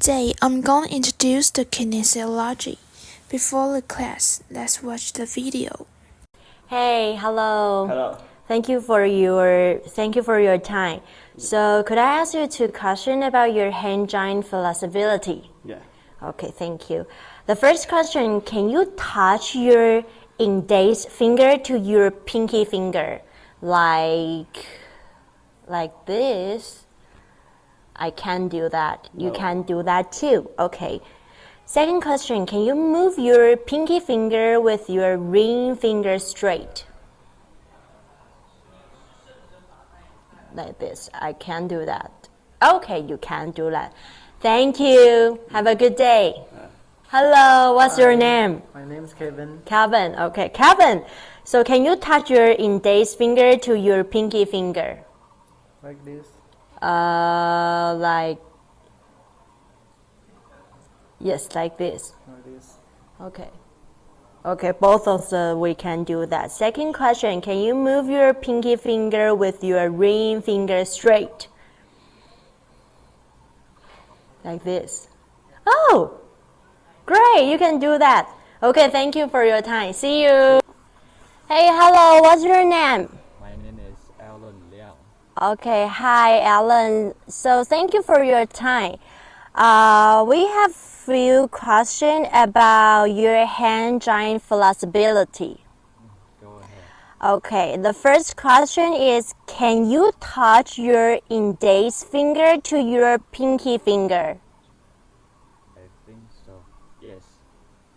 Today, I'm going to introduce the kinesiology. Before the class, let's watch the video. Hey, hello. Hello. Thank you for your time. So, could I ask you two questions about your hand-joint flexibility? Yeah. Okay, thank you. The first question, can you touch your index finger to your pinky finger? Like this? I can do that. No. You can do that too. Okay. Second question, can you move your pinky finger with your ring finger straight? Like this. I can do that. Okay, you can do that. Thank you. Have a good day. Hello, what's your name? My name is Kevin. Kevin. Okay, Kevin. So can you touch your index finger to your pinky finger? Like this? Yes, like this. Like this. Okay. Okay, both of the we can do that. Second question, can you move your pinky finger with your ring finger straight? Like this. Oh, great, you can do that. Okay, thank you for your time. See you. Hey, hello, what's your name? My name is Alan Liang. Okay, hi, Alan. So thank you for your time. We have few questions about your hand-joint flexibility. Go ahead. Okay, the first question is, can you touch your index finger to your pinky finger? I think so. Yes,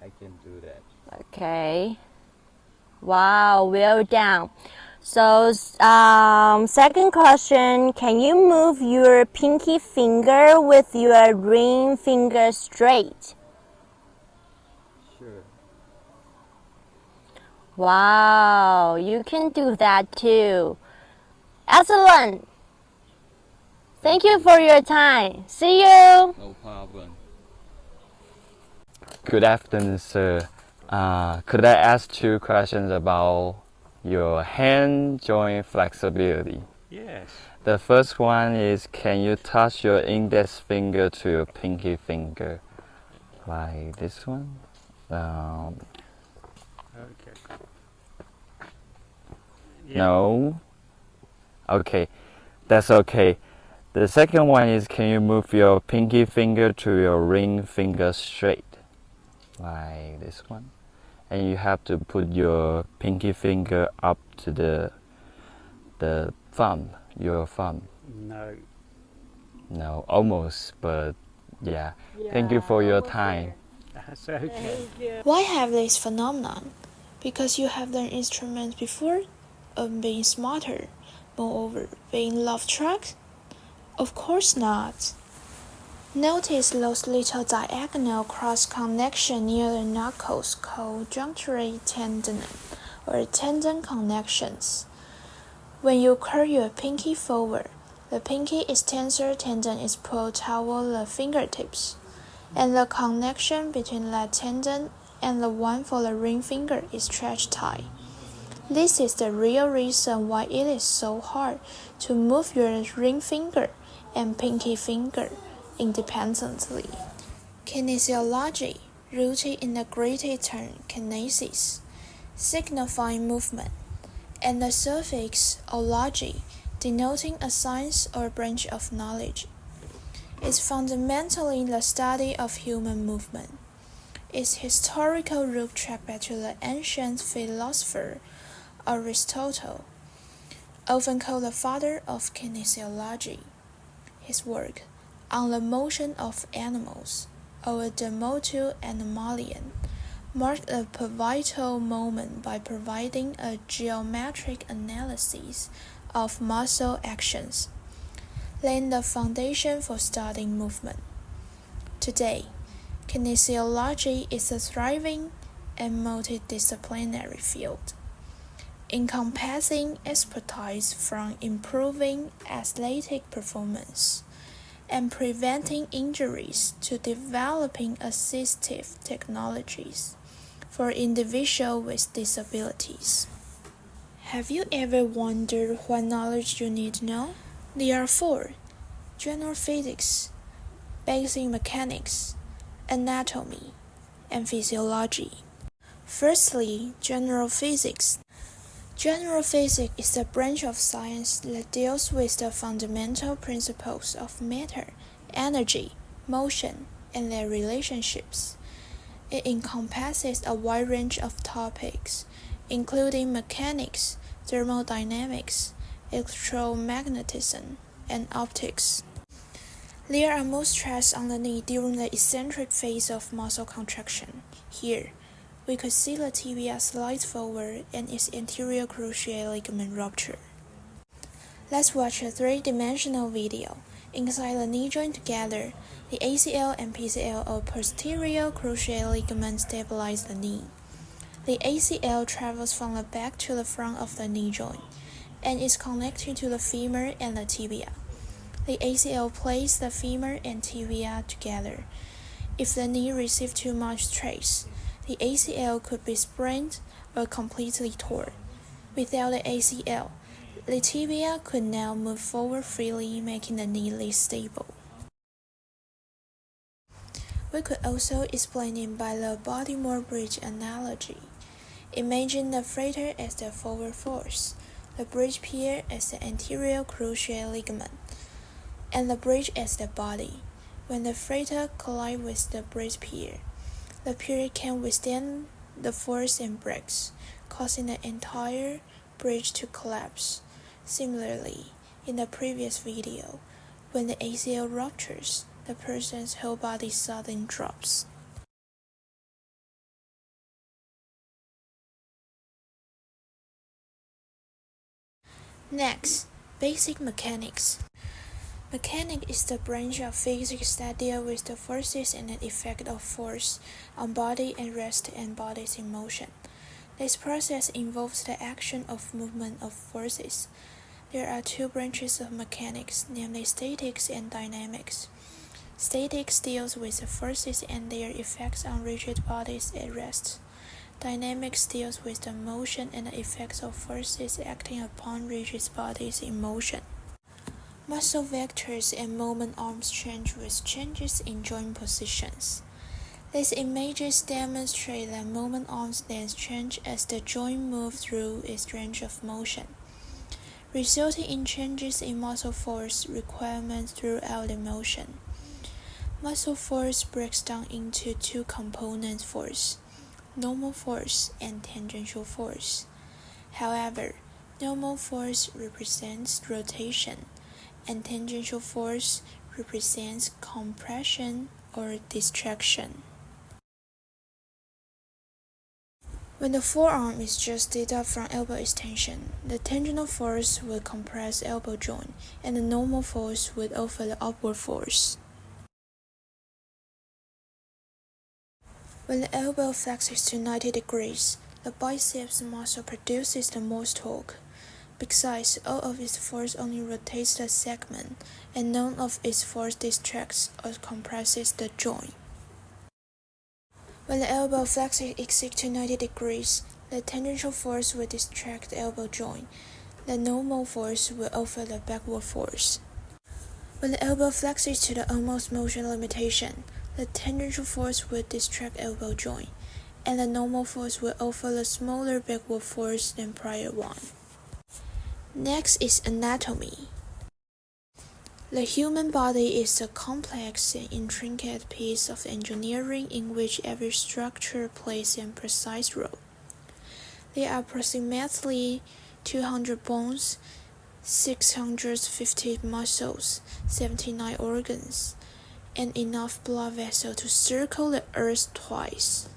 I can do that. Okay. Wow, well done. So, second question, can you move your pinky finger with your ring finger straight? Sure. Wow, you can do that too. Excellent. Thank you for your time. See you. No problem. Good afternoon, sir. Could I ask two questions about your hand joint flexibility? Yes. The first one is, can you touch your index finger to your pinky finger? Like this one? Okay. No? Okay, that's okay. The second one is, can you move your pinky finger to your ring finger straight? Like this one. And you have to put your pinky finger up to the thumb, your thumb. No. No, almost, but yeah. Thank you for your time. That's okay. Why have this phenomenon? Because you have learned instruments before, of being smarter, moreover, being love track? Of course not. Notice those little diagonal cross connections near the knuckles called juncture tendon or tendon connections. When you curl your pinky forward, the pinky extensor tendon is pulled toward the fingertips, and the connection between that tendon and the one for the ring finger is stretched tight. This is the real reason why it is so hard to move your ring finger and pinky finger independently. Kinesiology, rooted in the Greek term kinesis, signifying movement, and the suffix ology, denoting a science or branch of knowledge, is fundamentally the study of human movement. Its historical root traces back to the ancient philosopher Aristotle, often called the father of kinesiology. His work on the motion of animals, or De Motu Animalium, marked a pivotal moment by providing a geometric analysis of muscle actions, laying the foundation for studying movement. Today, kinesiology is a thriving and multidisciplinary field, encompassing expertise from improving athletic performance and preventing injuries to developing assistive technologies for individuals with disabilities. Have you ever wondered what knowledge you need to know? There are four: general physics, basic mechanics, anatomy, and physiology. Firstly, general physics. General physics is the branch of science that deals with the fundamental principles of matter, energy, motion, and their relationships. It encompasses a wide range of topics, including mechanics, thermodynamics, electromagnetism, and optics. There are more stress on the knee during the eccentric phase of muscle contraction. Here, we could see the tibia slide forward and its anterior cruciate ligament rupture. Let's watch a three-dimensional video. Inside the knee joint together, the ACL and PCL or posterior cruciate ligament stabilize the knee. The ACL travels from the back to the front of the knee joint and is connected to the femur and the tibia. The ACL places the femur and tibia together. If the knee receives too much stress, the ACL could be sprained or completely torn. Without the ACL, the tibia could now move forward freely, making the knee less stable. We could also explain it by the Baltimore Bridge analogy. Imagine the freighter as the forward force, the bridge pier as the anterior cruciate ligament, and the bridge as the body. When the freighter collides with the bridge pier, the pier can withstand the force and breaks, causing the entire bridge to collapse. Similarly, in the previous video, when the ACL ruptures, the person's whole body suddenly drops. Next, basic mechanics. Mechanics is the branch of physics that deals with the forces and the effect of force on body and rest and bodies in motion. This process involves the action of movement of forces. There are two branches of mechanics, namely statics and dynamics. Statics deals with the forces and their effects on rigid bodies at rest. Dynamics deals with the motion and the effects of forces acting upon rigid bodies in motion. Muscle vectors and moment arms change with changes in joint positions. These images demonstrate that moment arms length change as the joint moves through its range of motion, resulting in changes in muscle force requirements throughout the motion. Muscle force breaks down into two component force, normal force and tangential force. However, normal force represents rotation, and tangential force represents compression or distraction. When the forearm is just up from elbow extension, the tangential force will compress elbow joint, and the normal force would offer the upward force. When the elbow flexes to 90 degrees, the biceps muscle produces the most torque. Besides, all of its force only rotates the segment, and none of its force distracts or compresses the joint. When the elbow flexes exceeds to 90 degrees, the tangential force will distract the elbow joint. The normal force will offer the backward force. When the elbow flexes to the almost motion limitation, the tangential force will distract elbow joint, and the normal force will offer the smaller backward force than prior one. Next is anatomy. The human body is a complex and intricate piece of engineering in which every structure plays a precise role. There are approximately 200 bones, 650 muscles, 79 organs, and enough blood vessels to circle the earth twice.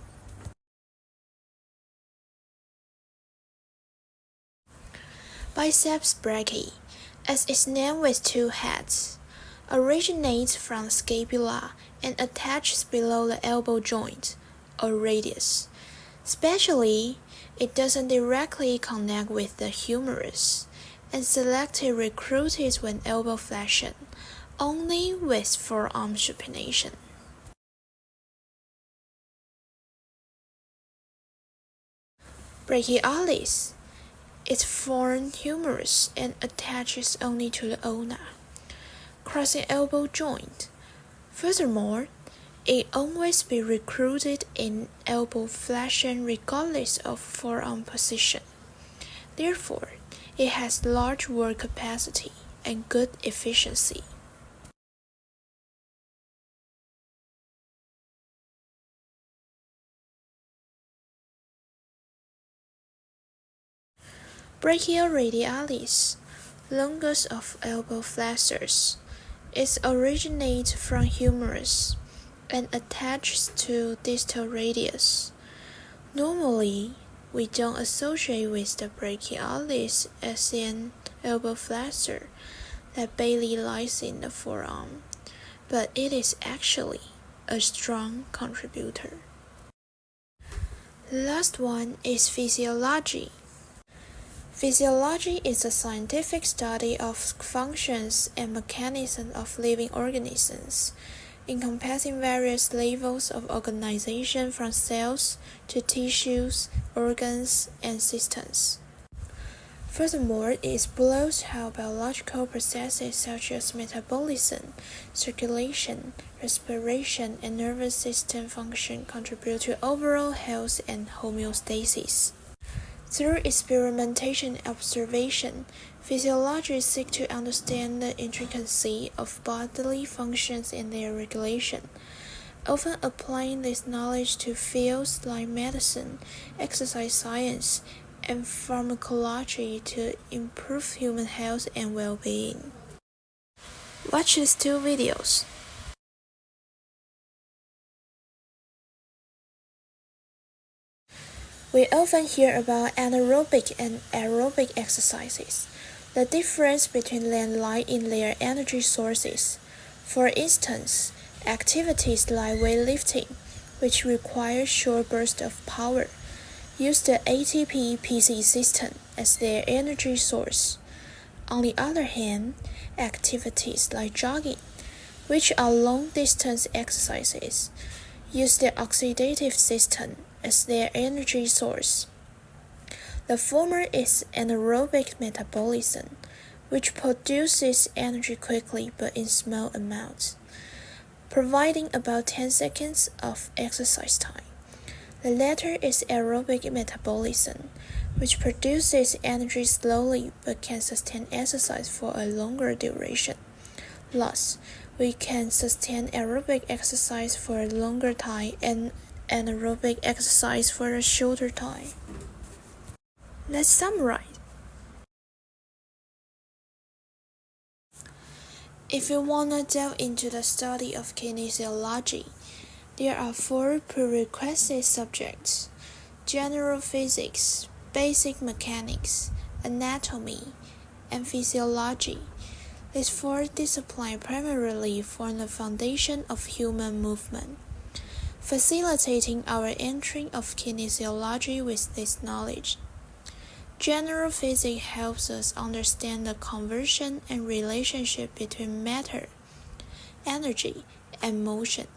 Biceps brachii, as its name with two heads, originates from the scapula and attaches below the elbow joint, or radius. Especially, it doesn't directly connect with the humerus, and selected recruited when elbow flexion, only with forearm supination. Brachialis. It forms humerus and attaches only to the ulna, crossing elbow joint. Furthermore, it always be recruited in elbow flexion regardless of forearm position. Therefore, it has large work capacity and good efficiency. Brachioradialis, longest of elbow flexors, is originates from humerus and attaches to distal radius. Normally, we don't associate with the brachialis as an elbow flexor that barely lies in the forearm, but it is actually a strong contributor. The last one is physiology. Physiology is a scientific study of functions and mechanisms of living organisms, encompassing various levels of organization from cells to tissues, organs, and systems. Furthermore, it explores how biological processes such as metabolism, circulation, respiration, and nervous system function contribute to overall health and homeostasis. Through experimentation and observation, physiologists seek to understand the intricacy of bodily functions and their regulation, often applying this knowledge to fields like medicine, exercise science, and pharmacology to improve human health and well-being. Watch these two videos. We often hear about anaerobic and aerobic exercises, the difference between them lie in their energy sources. For instance, activities like weightlifting, which require short bursts of power, use the ATP-PC system as their energy source. On the other hand, activities like jogging, which are long-distance exercises, use the oxidative system as their energy source. The former is anaerobic metabolism, which produces energy quickly but in small amounts, providing about 10 seconds of exercise time. The latter is aerobic metabolism, which produces energy slowly but can sustain exercise for a longer duration. Thus, we can sustain aerobic exercise for a longer time and anaerobic exercise for a shorter time. Let's summarize. If you want to delve into the study of kinesiology, there are 4 prerequisite subjects: general physics, basic mechanics, anatomy, and physiology. These 4 disciplines primarily form the foundation of human movement, facilitating our entry of kinesiology with this knowledge. General physics helps us understand the conversion and relationship between matter, energy, and motion.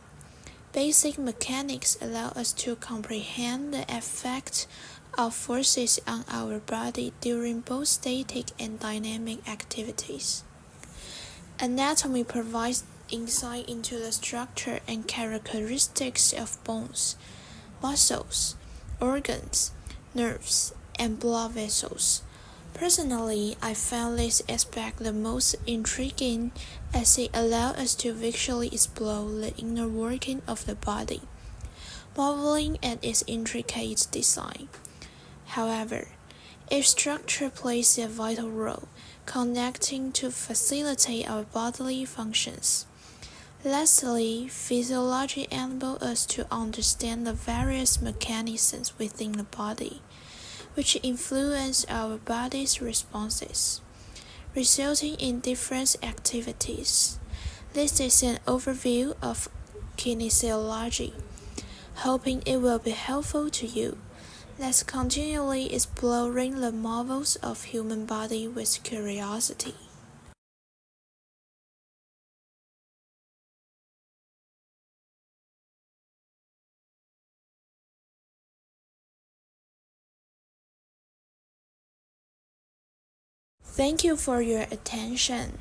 Basic mechanics allow us to comprehend the effect of forces on our body during both static and dynamic activities. Anatomy provides insight into the structure and characteristics of bones, muscles, organs, nerves, and blood vessels. Personally, I found this aspect the most intriguing as it allows us to visually explore the inner working of the body, marveling at its intricate design. However, each structure plays a vital role, connecting to facilitate our bodily functions. Lastly, physiology enables us to understand the various mechanisms within the body, which influence our body's responses, resulting in different activities. This is an overview of kinesiology, hoping it will be helpful to you. Let's continually exploring the marvels of human body with curiosity. Thank you for your attention.